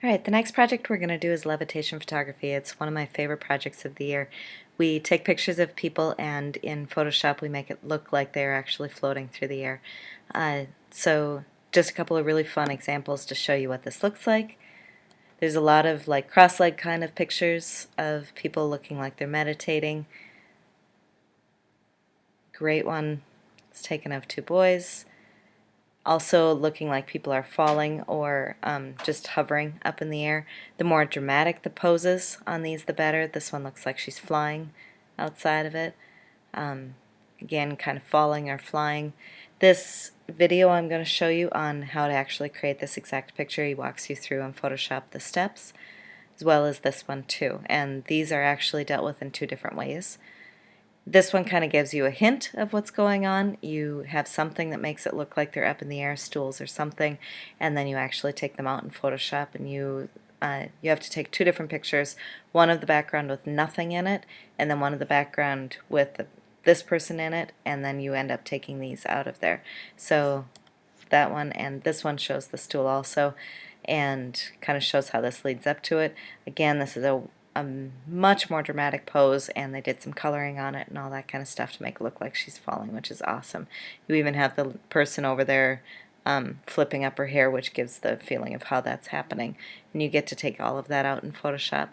Alright, the next project we're going to do is Levitation Photography. It's one of my favorite projects of the year. We take pictures of people and in Photoshop we make it look like they're actually floating through the air. So just a couple of really fun examples to show you what this looks like. There's a lot of like cross-leg kind of pictures of people looking like they're meditating. Great one is taken of two boys. Also looking like people are falling or just hovering up in the air. The more dramatic the poses on these, the better. This one looks like she's flying outside of it. Again, kind of falling or flying. This video I'm going to show you on how to actually create this exact picture. He walks you through in Photoshop the steps, as well as this one too. And these are actually dealt with in two different ways. This one kind of gives you a hint of what's going on. You have something that makes it look like they're up in the air, stools or something, and then you actually take them out in Photoshop and you have to take two different pictures, one of the background with nothing in it, and then one of the background with this person in it, and then you end up taking these out of there. So that one and this one shows the stool also, and kind of shows how this leads up to it. Again, this is a much more dramatic pose, and they did some coloring on it and all that kind of stuff to make it look like she's falling, which is awesome. You even have the person over there flipping up her hair, which gives the feeling of how that's happening, and you get to take all of that out in Photoshop.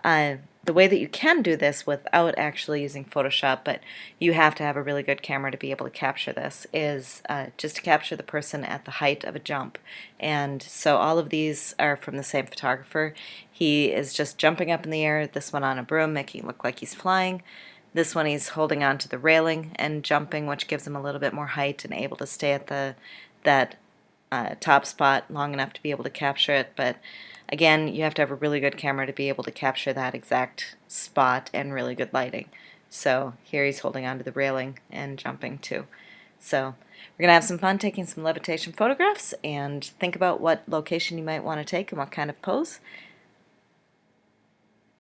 The way that you can do this without actually using Photoshop, but you have to have a really good camera to be able to capture this, is just to capture the person at the height of a jump. And so all of these are from the same photographer. He is just jumping up in the air, this one on a broom, making it look like he's flying. This one he's holding on to the railing and jumping, which gives him a little bit more height and able to stay at that top spot long enough to be able to capture it. But again, you have to have a really good camera to be able to capture that exact spot and really good lighting. So here he's holding onto the railing and jumping too. So we're going to have some fun taking some levitation photographs and think about what location you might want to take and what kind of pose.